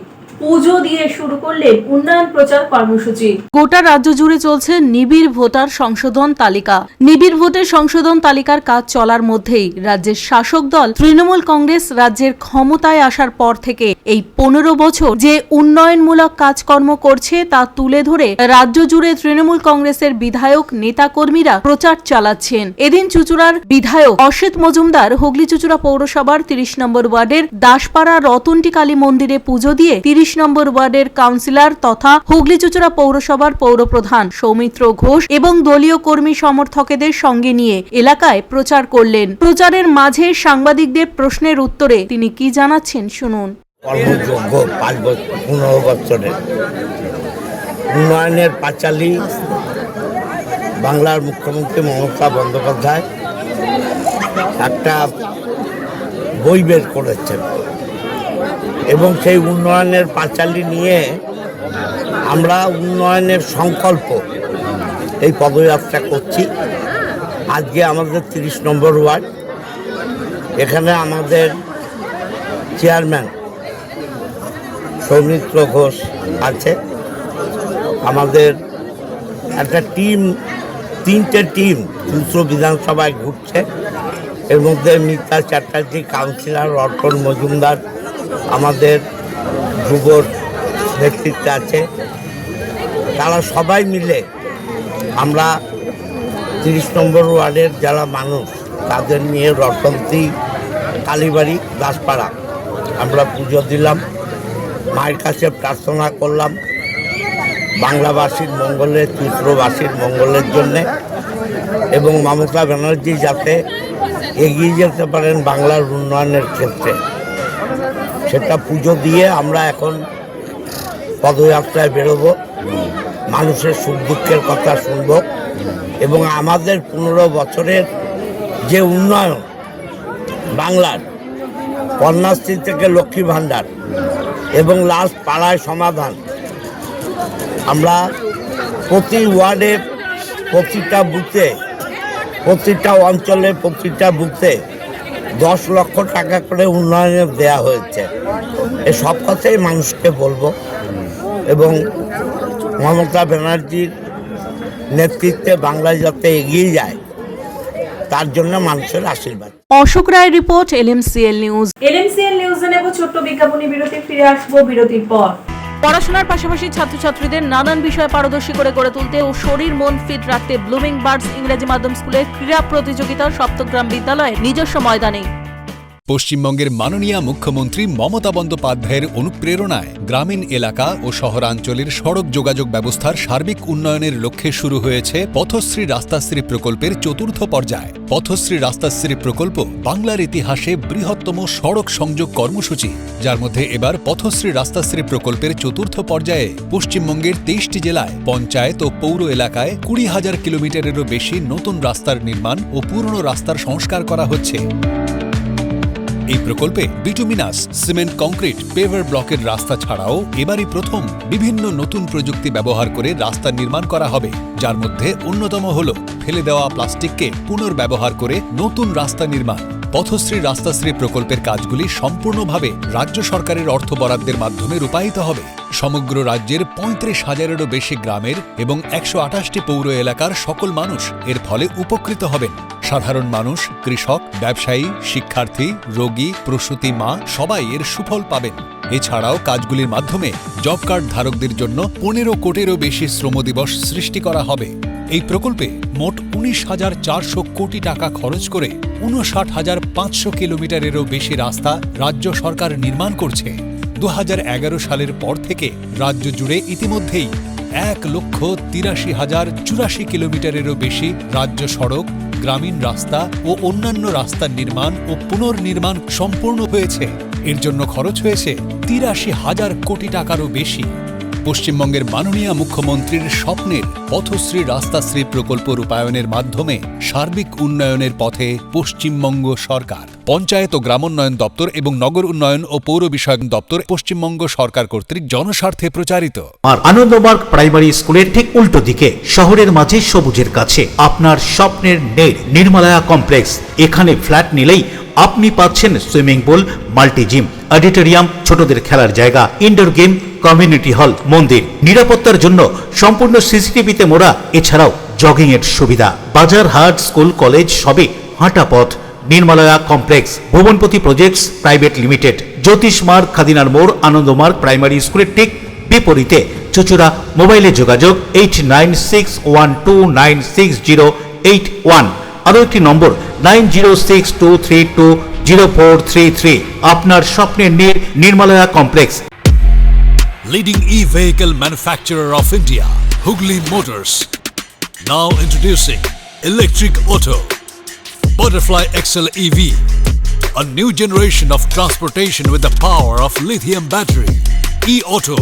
পুজো দিয়ে শুরু করলেন উন্নয়ন প্রচার কর্মসূচি। গোটা রাজ্য জুড়ে চলছে নিবিড় ভোটার সংশোধন তালিকা। নিবিড় ভোটের সংশোধন তালিকার কাজ চলার মধ্যেই রাজ্যের শাসক দল তৃণমূল কংগ্রেস রাজ্যের ক্ষমতায় আসার পর থেকে এই 15 বছর যে উন্নয়নমূলক কাজকর্ম করছে তা তুলে ধরে রাজ্য জুড়ে তৃণমূল কংগ্রেসের বিধায়ক নেতাকর্মীরা প্রচার চালাচ্ছেন। এদিন চুঁচুড়ার বিধায়ক অসিত মজুমদার হুগলি চুঁচুড়া পৌরসভার 30 নম্বর ওয়ার্ডের দাসপাড়া রতনটি কালী মন্দিরে পুজো দিয়ে 30 নম্বর ওয়ার্ডের কাউন্সিলর তথা হুগলি চুঁচুড়া পৌরসভার পৌরপ্রধান সৌমিত্র ঘোষ এবং দলীয় কর্মী সমর্থকদের সঙ্গে নিয়ে এলাকায় প্রচার করলেন। প্রচারের মাঝে সাংবাদিকদের প্রশ্নের উত্তরে তিনি কি জানাচ্ছেন শুনুন। কর্মযোগ্য 15 বছরের উন্নয়নের পাঁচালী বাংলার মুখ্যমন্ত্রী মমতা বন্দ্যোপাধ্যায় একটা বই বের করেছেন এবং সেই উন্নয়নের পাঁচালী নিয়ে আমরা উন্নয়নের সংকল্প এই পদযাত্রা করছি। আজকে আমাদের 30 নম্বর ওয়ার্ড, এখানে আমাদের চেয়ারম্যান সৌমিত্র ঘোষ আছে, আমাদের একটা টিম, 3টে টিম চুঁচুড়া বিধানসভায় ঘুরছে। এর মধ্যে মিতা চ্যাটার্জি কাউন্সিলর, রতন মজুমদার আমাদের যুবর নেতৃত্বে আছে। তারা সবাই মিলে আমরা 30 নম্বর ওয়ার্ডের যারা মানুষ তাদের নিয়ে রতন্তি কালীবাড়ি দাসপাড়া আমরা পুজো দিলাম, মায়ের কাছে প্রার্থনা করলাম বাংলাবাসীর মঙ্গলে, চুঁচুড়াবাসীর মঙ্গলের জন্যে, এবং মমতা ব্যানার্জি যাতে এগিয়ে যেতে পারেন বাংলার উন্নয়নের ক্ষেত্রে, সেটা পুজো দিয়ে আমরা এখন পদযাত্রায় বেরোবো, মানুষের সুখ দুঃখের কথা শুনব এবং আমাদের 15 বছরের যে উন্নয়ন বাংলার, কন্যাশ্রী থেকে লক্ষ্মী ভাণ্ডার এবং লাস্ট পাড়ায় সমাধান, আমরা প্রতি ওয়ার্ডের প্রতিটা বুথে, প্রতিটা অঞ্চলে, প্রতিটা বুথে 10 লক্ষ টাকা করে উন্নয়নের দেয়া হয়েছে। এই সব কথাই মানুষকে বলবো এবং মমতা ব্যানার্জির নেতৃত্বে বাংলা যাতে এগিয়ে যায় তার জন্য মানুষের আশীর্বাদ। অশোক রায় রিপোর্ট, LMCL নিউজ। LMCL নিউজে নেব ছোট্ট বিজ্ঞাপনী বিরতি, ফিরে আসবো বিরতির পর। পড়াশোনার পাশাপাশি ছাত্রছাত্রীদের নানান বিষয়ে পারদর্শী করে গড়ে তুলতে ও শরীর মন ফিট রাখতে ব্লুমিং বার্ডস ইংরেজি মাধ্যম স্কুলের ক্রীড়া প্রতিযোগিতা সপ্তগ্রাম বিদ্যালয়ের নিজস্ব ময়দানে। পশ্চিমবঙ্গের মাননীয় মুখ্যমন্ত্রী মমতা বন্দ্যোপাধ্যায়ের অনুপ্রেরণায় গ্রামীণ এলাকা ও শহরাঞ্চলের সড়ক যোগাযোগ ব্যবস্থার সার্বিক উন্নয়নের লক্ষ্যে শুরু হয়েছে পথশ্রী রাস্তাশ্রী প্রকল্পের 4র্থ পর্যায়। পথশ্রী রাস্তাশ্রী প্রকল্প বাংলার ইতিহাসে বৃহত্তম সড়ক সংযোগ কর্মসূচি, যার মধ্যে এবার পথশ্রী রাস্তাশ্রী প্রকল্পের 4র্থ পর্যায়ে পশ্চিমবঙ্গের 23টি জেলায় পঞ্চায়েত ও পৌর এলাকায় 20,000 কিলোমিটারেরও বেশি নতুন রাস্তার নির্মাণ ও পুরনো রাস্তার সংস্কার করা হচ্ছে। এই প্রকল্পে বিটুমিনাস, সিমেন্ট, কংক্রিট, পেভার ব্লকের রাস্তা ছাড়াও এবারই প্রথম বিভিন্ন নতুন প্রযুক্তি ব্যবহার করে রাস্তা নির্মাণ করা হবে, যার মধ্যে অন্যতম হল ফেলে দেওয়া প্লাস্টিককে পুনর্ব্যবহার করে নতুন রাস্তা নির্মাণ। পথশ্রী রাস্তাশ্রী প্রকল্পের কাজগুলি সম্পূর্ণভাবে রাজ্য সরকারের অর্থ বরাদ্দের মাধ্যমে রূপায়িত হবে। সমগ্র রাজ্যের 35,000-এরও বেশি গ্রামের এবং 128টি পৌর এলাকার সকল মানুষ এর ফলে উপকৃত হবেন। সাধারণ মানুষ, কৃষক, ব্যবসায়ী, শিক্ষার্থী, রোগী, প্রসূতি মা সবাই এর সুফল পাবেন। এছাড়াও কাজগুলির মাধ্যমে জব কার্ড ধারকদের জন্য 15 কোটিরও বেশি শ্রম দিবস সৃষ্টি করা হবে। এই প্রকল্পে মোট 19,400 কোটি টাকা খরচ করে 59,500 কিলোমিটারেরও বেশি রাস্তা রাজ্য সরকার নির্মাণ করছে। 2011 সালের পর থেকে রাজ্য জুড়ে ইতিমধ্যেই 1,83,084 কিলোমিটারেরও বেশি রাজ্য সড়ক, গ্রামীণ রাস্তা ও অন্যান্য রাস্তার নির্মাণ ও পুনর্নির্মাণ সম্পূর্ণ হয়েছে। এর জন্য খরচ হয়েছে 83,000 কোটি টাকারও বেশি। পশ্চিমবঙ্গের মাননীয় মুখ্যমন্ত্রীর স্বপ্নের পথশ্রী রাস্তাশ্রী প্রকল্প রূপায়ণের মাধ্যমে সার্বিক উন্নয়নের পথে পশ্চিমবঙ্গ সরকার। পঞ্চায়েত ও গ্রামোন্নয়ন দপ্তর এবং নগর উন্নয়ন ও পৌর বিষয়ক দপ্তর পশ্চিমবঙ্গ সরকার কর্তৃক জনস্বার্থে প্রচারিত। আর আনন্দমার্গ প্রাইমারি স্কুলের ঠিক উল্টো দিকে শহরের মাঝে সবুজের কাছে আপনার স্বপ্নের নেট নির্মলায়া কমপ্লেক্স। এখানে ফ্ল্যাট নিলেই আপনি পাচ্ছেন swimming pool, multi gym, auditorium, ছোটদের খেলার জায়গা, ইনডোর গেম, কমিউনিটি হল, মন্দির। নিরাপত্তার জন্য সম্পূর্ণ সিসিটিভিতে মোড়া। এছাড়াও জগিং এর সুবিধা। বাজার, হাট, স্কুল, কলেজ সবই হাঁটা পথ। নির্মলয়া কমপ্লেক্স, ভুবনপতি প্রজেক্টস প্রাইভেট লিমিটেড, জ্যোতিষ মার্গ, খাদিনার মোড়, আনন্দমার্গ প্রাইমারি স্কুলের ঠিক বিপরীতে। চুচুড়া। মোবাইলে যোগাযোগ 8961296081। আরও একটি নম্বর 9062320433। আপনার স্বপ্নের নির্মলয়া complex. Leading e-vehicle manufacturer of India, Hugli Motors. Now introducing Electric Auto, Butterfly XL EV, a new generation of transportation with the power of lithium battery. E-Auto,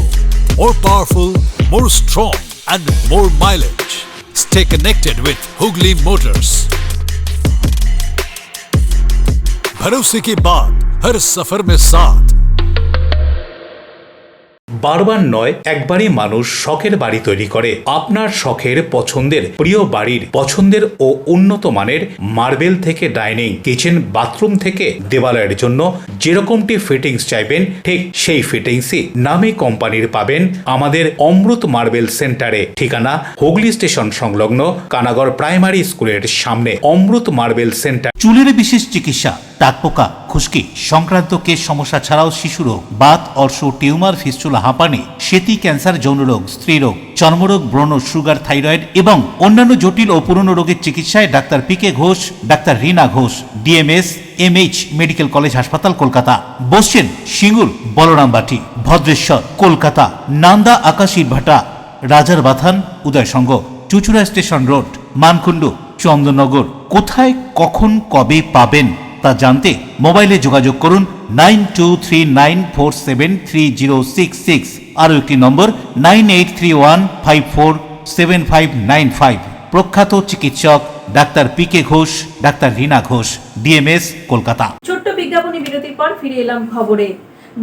more powerful, more strong and more mileage. Stay connected with Hugli Motors. भरोसे के बाद हर सफर में साथ। বারবার নয়, একবারই মানুষ শখের বাড়ি তৈরি করে। আপনার শখের পছন্দের প্রিয় বাড়ির পছন্দের ও উন্নত মানের মার্বেল থেকে ডাইনিং, কিচেন, বাথরুম থেকে দেওয়ালের জন্য যেরকমটি ফিটিংস চাইবেন ঠিক সেই ফিটিংসই নামী কোম্পানির পাবেন আমাদের অমৃত মার্বেল সেন্টারে। ঠিকানা হুগলি স্টেশন সংলগ্ন কানাগড় প্রাইমারি স্কুলের সামনে। অমৃত মার্বেল সেন্টার। চুলের বিশেষ চিকিৎসা, টাকপোকা, খুশকি সংক্রান্ত কেশ সমস্যা ছাড়াও শিশুরোগ, বাত, অর্শ, টিউমার, ফিস্টুলা, হাঁপানি, সেতি, ক্যান্সার, যৌনরোগ, স্ত্রীরোগ, চর্মরোগ, ব্রণ, সুগার, থাইরয়েড এবং অন্যান্য জটিল ও পুরনো রোগের চিকিৎসায় doctor PK Ghosh, doctor Rina Ghosh, DMS MH medical college হাসপাতাল, কলকাতা। বসছেন সিঙ্গুর, বলরামবাটি, ভদ্রেশ্বর, কলকাতা। নান্দা, আকাশ ইটভাটা, রাজার বাথান, উদয়সঙ্গ, চুচুড়া স্টেশন রোড, মানকুণ্ডু, চন্দননগর। কোথায়, কখন, কবে পাবেন তা জানতে মোবাইলে যোগাযোগ করুন 9239473066। আরও একটি নম্বর 9831547595। প্রখ্যাত চিকিৎসক doctor PK Ghosh, doctor Rina Ghosh, DMS, Kolkata. ছোট্ট বিজ্ঞাপনী বিরতির পর ফিরে এলাম খবরে।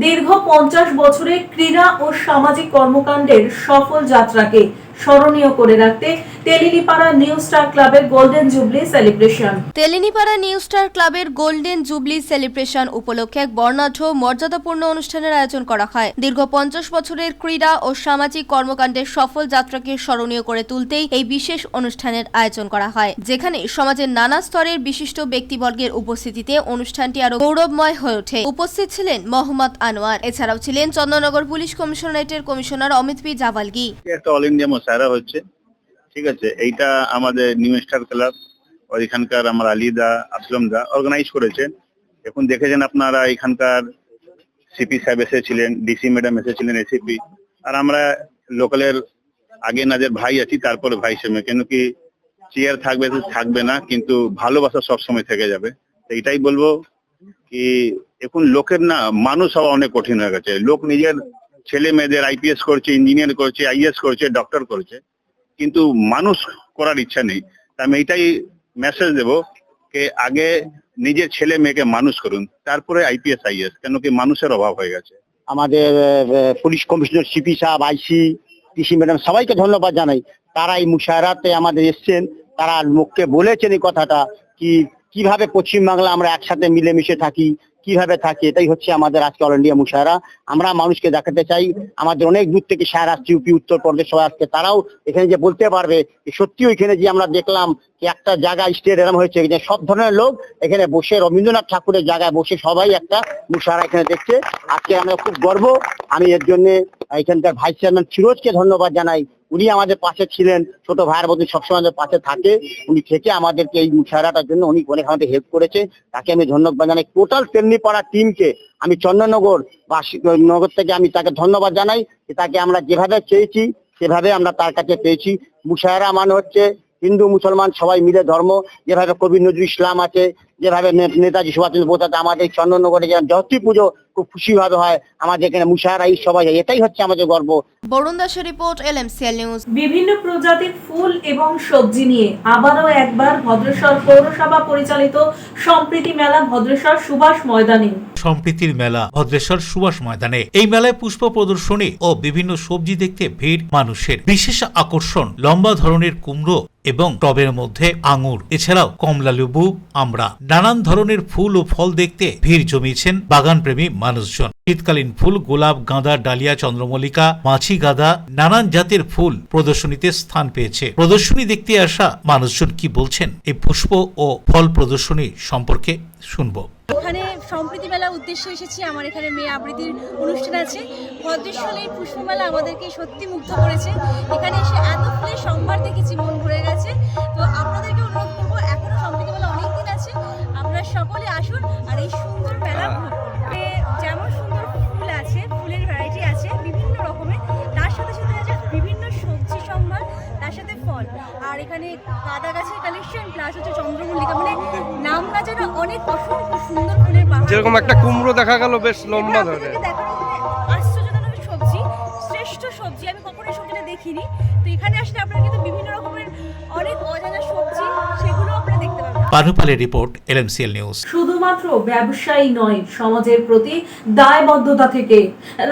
দীর্ঘ 50 বছরে ক্রীড়া ও সামাজিক কর্মকাণ্ডের সফল যাত্রাকে স্মরণীয় করে রাখতে তেলিনিপাড়া নিউ স্টার ক্লাবের golden jubilee celebration. Telinipara new star ক্লাবের গোল্ডেন জুবলি সেলিব্রেশন উপলক্ষে এক বর্ণাঢ্য মর্যাদাপূর্ণ অনুষ্ঠানের আয়োজন করা হয়। দীর্ঘ 50 বছরের ক্রীড়া ও সামাজিক কর্মকাণ্ডের সফল যাত্রাকে স্মরণীয় করে তুলতেই এই বিশেষ অনুষ্ঠানের আয়োজন করা হয়, যেখানে সমাজের নানা স্তরের বিশিষ্ট ব্যক্তিবর্গের উপস্থিতিতে অনুষ্ঠানটি আরো গৌরবময় হয়ে ওঠে। উপস্থিত ছিলেন মোহাম্মদ আনোয়ার, এছাড়াও ছিলেন চন্দননগর পুলিশ কমিশনারেটের কমিশনার অমিত পি জাভালগি। একটা অল ইন্ডিয়া মোশায়রা হচ্ছে, ঠিক আছে, এইটা আমাদের নিউ স্টার ক্লাব আর এখানকার আমার আলিদা, আসলমদা অর্গানাইজ করেছেন। এখন দেখেছেন আপনারা এখানকার সিপি সাহেব এসেছিলেন, ডিসি ম্যাডাম এসেছিলেন, এসিপি, আর আমরা লোকালের আগে নাদের ভাই আছি, তারপরে ভাই হিসেবে, কেন কি চেয়ার থাকবে থাকবে না, কিন্তু ভালোবাসা সবসময় থেকে যাবে। তো এটাই বলবো কি এখন লোকের না মানুষ হওয়া অনেক কঠিন হয়ে গেছে। লোক নিজের ছেলে মেয়েদের আইপিএস করছে, ইঞ্জিনিয়ার করছে, আইএস করছে, ডক্টর করছে, কিন্তু মানুষ করার ইচ্ছা নেই। তা আমি এইটাই মেসেজ দেবো যে আগে নিজের ছেলে মেয়েকে মানুষ করুন, তারপরে আইপিএস আইএস, কেন কি মানুষের অভাব হয়ে গেছে। আমাদের পুলিশ কমিশনার, সিপি সাহেব, আইসি, ডিসি ম্যাডাম সবাইকে ধন্যবাদ জানাই। তারা এই মুশায়রাতে আমাদের এসছেন, তারা মুখকে বলেছেন এই কথাটা কি কিভাবে পশ্চিমবাংলা আমরা একসাথে মিলেমিশে থাকি, কিভাবে থাকি, এটাই হচ্ছে আমাদের আজকে অল ইন্ডিয়া মুশায়রা। আমরা মানুষকে দেখাতে চাই আমাদের অনেক দূর থেকে শায়র আসছে, ইউপি, উত্তরপ্রদেশ সবাই আসছে, তারাও এখানে যে বলতে পারবে সত্যি ওইখানে যে আমরা দেখলাম কি একটা জায়গায় স্টেজ এরকম হয়েছে যে সব ধরনের লোক এখানে বসে রবীন্দ্রনাথ ঠাকুরের জায়গায় বসে সবাই একটা মুশায়রা এখানে দেখছে। আজকে আমরা খুব গর্ব। আমি এর জন্য এখানকার ভাইস চেয়ারম্যান ফিরোজকে ধন্যবাদ জানাই। উনি আমাদের পাশে ছিলেন, ছোট ভাইয়ের মধ্যে সবসময় আমাদের পাশে থাকে। উনি থেকে আমাদেরকে এই মুশায়রাটার জন্য উনি অনেক আমাদের হেল্প করেছে, তাকে আমি ধন্যবাদ জানাই। টোটাল তেমনিপাড়া টিমকে আমি চন্দননগর নগর থেকে আমি তাকে ধন্যবাদ জানাই। তাকে আমরা যেভাবে চেয়েছি সেভাবে আমরা তার কাছে পেয়েছি। মুশায়রা মানে হচ্ছে হিন্দু মুসলমান সবাই মিলে ধর্ম, যেভাবে কবি নজরুল ইসলাম আছে, যেভাবে নেতাজি সুভাষচন্দ্র বোস আছে, আমাদের চন্দননগরে যেমন জয়ন্তী পুজো খুব খুশিভাবে হয়। আমাদের এখানে মুশাহারা ঈদ সবাই যায়, এটাই হচ্ছে আমাদের গর্ব। বরুণ দাসের রিপোর্ট, LMCL নিউজ। বিভিন্ন প্রজাতির ফুল এবং সবজি নিয়ে আবারও একবার ভদ্রেশ্বর পৌরসভা পরিচালিত সম্প্রীতি মেলা ভদ্রেশ্বর সুভাষ ময়দানে। সম্প্রীতির মেলা ভদ্রেশ্বর সুভাষ ময়দানে। এই মেলায় পুষ্প প্রদর্শনী ও বিভিন্ন সবজি দেখতে ভিড় মানুষের। বিশেষ আকর্ষণ লম্বা ধরনের কুমড়ো এবং টবের মধ্যে আঙুর, এছাড়াও কমলা লেবু, আমড়া, নানান ধরনের ফুল ও ফল দেখতে ভিড় জমিয়েছেন বাগানপ্রেমী মানুষজন। শীতকালীন ফুল, গোলাপ, গাঁদা, ডালিয়া, চন্দ্রমল্লিকা, মাছি গাঁদা, নানান জাতের ফুল প্রদর্শনীতে স্থান পেয়েছে। প্রদর্শনী দেখতে আসা মানুষজন কি বলছেন এই পুষ্প ও ফল প্রদর্শনী সম্পর্কে শুনবো। এখানে সম্প্রীতি মেলার উদ্দেশ্যে এসেছি। আমার এখানে মেয়ে আবৃত্তির অনুষ্ঠান আছে। ভদ্রেশ্বর এই পুষ্পমেলা আমাদেরকে সত্যি মুগ্ধ করেছে। এখানে এসে এত ফুলের সম্ভার দেখেছি, মন ভরে গেছে। তো আপনাদেরকে অনুরোধ করবো, এখনো সম্প্রীতি মেলা অনেক দিন আছে, আপনারা সকলে আসুন আর এই সুন্দর মেলা উপভোগ করুন। যেমন সুন্দর ফুল আছে, ফুলের ভ্যারাইটি আছে বিভিন্ন রকমের, তার সাথে সাথে আছে বিভিন্ন সবজি সম্ভার, তার সাথে ফল। আর এখানে গাঁদা গাছের কালেকশন প্লাস হচ্ছে চন্দ্রমল্লিকা, মানে নাম না যেন অনেক অসংখ্য সুন্দর ফুলের বাহার। যেরকম একটা কুমড়ো দেখা গেল বেশ লম্বা ধরে, আশ্চর্যজনক সবজি, শ্রেষ্ঠ সবজি, আমি কখনো এই সবজিটা দেখিনি। তো এখানে আসলে আপনারা কিন্তু বিভিন্ন রকমের অনেক অজানা সবজি, সেগুলো আপনারা দেখতে পাবেন। পানুপালের রিপোর্ট, LMCL নিউজ। শুধুমাত্র ব্যবসায়ী নয়, সমাজের প্রতি দায়বদ্ধতা থেকে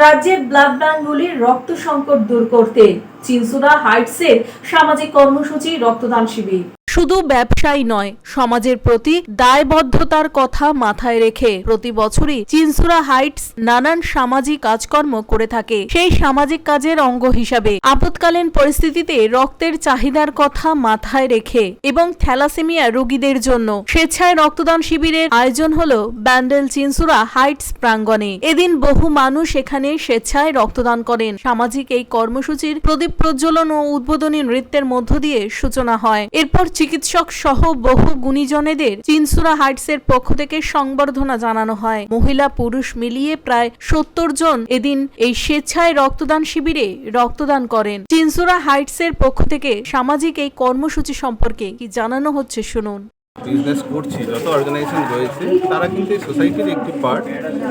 রাজ্যের ব্লাড ব্যাঙ্কগুলির রক্ত সংকট দূর করতে চিনসুরা হাইটসের সামাজিক কর্মসূচি রক্তদান শিবির। শুধু ব্যবসায়ী নয়, সমাজের প্রতি দায়বদ্ধতার কথা মাথায় রেখে প্রতি বছরই চিনসুরা হাইটস নানান সামাজিক কাজকর্ম করে থাকে। সেই সামাজিক কাজের অঙ্গ হিসাবে আপৎকালীন পরিস্থিতিতে রক্তের চাহিদার কথা মাথায় রেখে এবং থ্যালাসেমিয়া রোগীদের জন্য স্বেচ্ছায় রক্তদান শিবিরের আয়োজন হলো ব্যান্ডেল চিনসুরা হাইটস প্রাঙ্গণে। এদিন বহু মানুষ এখানে স্বেচ্ছায় রক্তদান করেন। সামাজিক এই কর্মসূচির প্রদীপ প্রজ্বলন ও উদ্বোধনী নৃত্যের মধ্য দিয়ে সূচনা হয়। এরপর চিকিৎসক সহ বহু গুণীজনেদের চিনসুরা হাইটসের পক্ষ থেকে সংবর্ধনা জানানো হয়। মহিলা পুরুষ মিলিয়ে প্রায় 70 জন এদিন এই স্বেচ্ছায় রক্তদান শিবিরে রক্তদান করেন। চিনসুরা হাইটসের পক্ষ থেকে সামাজিক এই কর্মসূচি সম্পর্কে কি জানানো হচ্ছে শুনুন। বিজনেস করছি, যত অর্গানাইজেশন রয়েছে তারা কিন্তু এই সোসাইটির একটি পার্ট,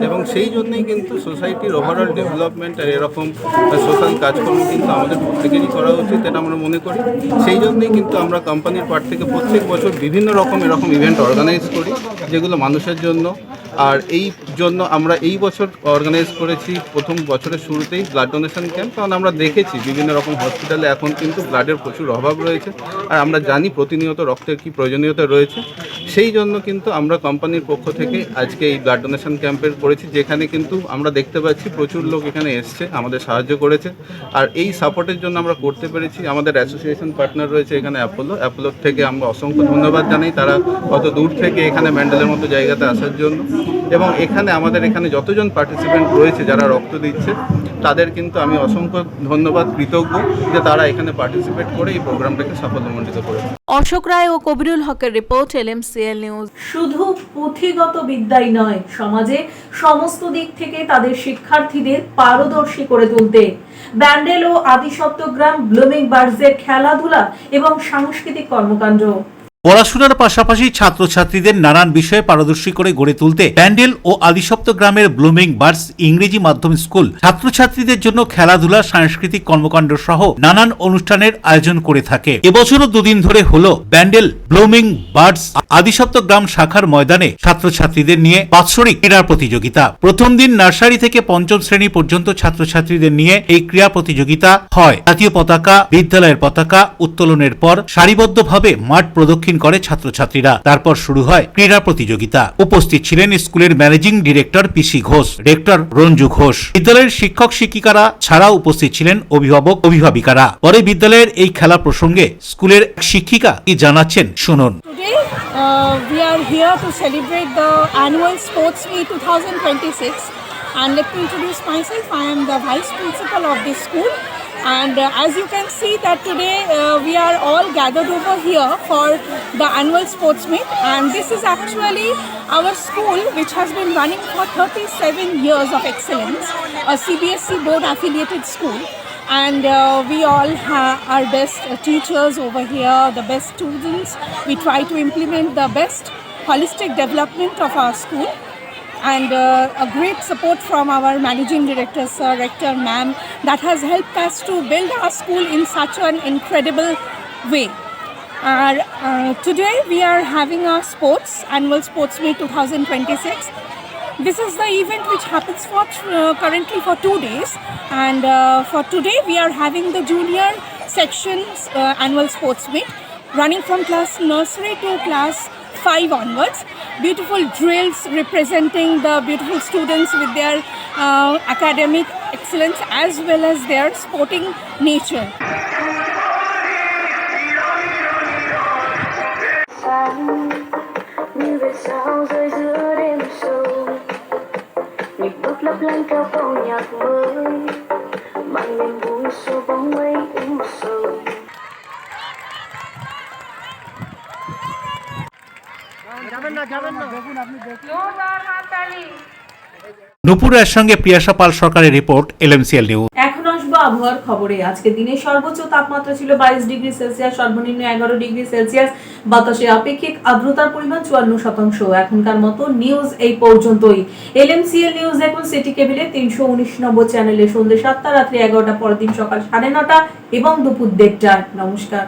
এবং সেই জন্যই কিন্তু সোসাইটির ওভারঅল ডেভেলপমেন্ট আর এরকম সোশ্যাল কাজকর্ম কিন্তু আমাদের প্রত্যেকেরই করা উচিত, এটা আমরা মনে করি। সেই জন্যই কিন্তু আমরা কোম্পানির পার্ট থেকে প্রত্যেক বছর বিভিন্ন রকম এরকম ইভেন্ট অর্গানাইজ করি, যেগুলো মানুষের জন্য। আর এই জন্য আমরা এই বছর অর্গানাইজ করেছি প্রথম বছরের শুরুতেই ব্লাড ডোনেশন ক্যাম্প, কারণ আমরা দেখেছি বিভিন্ন রকম হসপিটালে এখন কিন্তু ব্লাডের প্রচুর অভাব রয়েছে, আর আমরা জানি প্রতিনিয়ত রক্তের কী প্রয়োজনীয়তা রয়েছে। সেই জন্য কিন্তু আমরা কোম্পানির পক্ষ থেকে আজকে এই ব্লাড ডোনেশন ক্যাম্পের করেছি, যেখানে কিন্তু আমরা দেখতে পাচ্ছি প্রচুর লোক এখানে এসছে, আমাদের সাহায্য করেছে। আর এই সাপোর্টের জন্য আমরা করতে পেরেছি। আমাদের অ্যাসোসিয়েশন পার্টনার রয়েছে এখানে অ্যাপোলোর থেকে আমরা অসংখ্য ধন্যবাদ জানাই, তারা কত দূর থেকে এখানে ম্যান্ডেলের মতো জায়গাতে আসার জন্য। এবং এখানে আমাদের এখানে যতজন পার্টিসিপেন্ট রয়েছে যারা রক্ত দিচ্ছে, তাদের কিন্তু আমি অসংখ্য ধন্যবাদ, কৃতজ্ঞ যে তারা এখানে পার্টিসিপেট করে এই প্রোগ্রামটাকে সাফল্যমণ্ডিত করেছে। অশোক রায় ও কবিরুল হকের রিপোর্ট, LMCL নিউজ। শুধু পুঁথিগত বিদ্যাই নয়, সমাজে সমস্ত দিক থেকে তাদের শিক্ষার্থীদের পারদর্শী করে তুলতে ব্যান্ডেল ও আদিসপ্তগ্রাম ব্লুমিং বার্ডসের খেলাধুলা এবং সাংস্কৃতিক কর্মকাণ্ড। পড়াশোনার পাশাপাশি ছাত্রছাত্রীদের নানান বিষয়ে পারদর্শী করে গড়ে তুলতে ব্যান্ডেল ও আদিসপ্তগ্রামের ব্লুমিং বার্ডস ইংরেজি মাধ্যম স্কুল ছাত্রছাত্রীদের জন্য খেলাধুলা, সাংস্কৃতিক কর্মকাণ্ড সহ নানান অনুষ্ঠানের আয়োজন করে থাকে। এবছরও দুদিন ধরে হলো ব্যান্ডেল ব্লুমিং বার্ডস আদিসপ্তগ্রাম শাখার ময়দানে ছাত্রছাত্রীদের নিয়ে বাৎসরিক ক্রীড়া প্রতিযোগিতা। প্রথম দিন নার্সারি থেকে পঞ্চম শ্রেণী পর্যন্ত ছাত্রছাত্রীদের নিয়ে এই ক্রীড়া প্রতিযোগিতা হয়। জাতীয় পতাকা, বিদ্যালয়ের পতাকা উত্তোলনের পর সারিবদ্ধভাবে মাঠ প্রদক্ষিণ করে ছাত্রছাত্রীরা। তারপর শুরু হয় ক্রীড়া প্রতিযোগিতা। উপস্থিত ছিলেন স্কুলের ম্যানেজিং ডিরেক্টর পিসি ঘোষ, রেক্টর রঞ্জু ঘোষ, বিদ্যালয়ের শিক্ষক শিক্ষিকারা ছাড়াও উপস্থিত ছিলেন অভিভাবক অভিভাবিকারা। পরে বিদ্যালয়ের এই খেলা প্রসঙ্গে স্কুলের শিক্ষিকা কি জানাচ্ছেন শুনুন। We are here to celebrate the annual Sports Meet 2026, and let me introduce myself. I am the Vice Principal of this school. And as you can see that today we are all gathered over here for the annual sports meet, and this is actually our school which has been running for 37 years of excellence, a CBSE board affiliated school, and we all have our best teachers over here, the best students. We try to implement the best holistic development of our school. and a great support from our managing director, sir, rector, ma'am, that has helped us to build our school in such an incredible way. Today we are having our annual sports meet 2026. This is the event which happens for currently for 2 days, and for today we are having the junior sections annual sports meet running from class nursery to class 5 onwards. Beautiful drills representing the beautiful students with their academic excellence as well as their sporting nature. Lấp lánh theo câu nhạc mới mang niềm vui xua bóng mây êm sầu. নুপুর রায়ের সঙ্গে প্রিয়াশা পাল সরকারের report এলএমসিএল news. এখন আসবো আবহাওয়ার খবরে। আজকে দিনে সর্বোচ্চ তাপমাত্রা ছিল 22 ডিগ্রি সেলসিয়াস, সর্বনিম্ন 11 ডিগ্রি সেলসিয়াস। বাতাসে আপেক্ষিক আর্দ্রতার পরিমাণ 54%। এখনকার মতো নিউজ এই পর্যন্তই। এলএমসিএল নিউজ দেখুন সিটি কেবিলে 319 নম্বর চ্যানেলে সন্ধ্যে 7টা, রাত্রি 11টা, পরের দিন সকাল 9:30 এবং দুপুর 1:30। নমস্কার।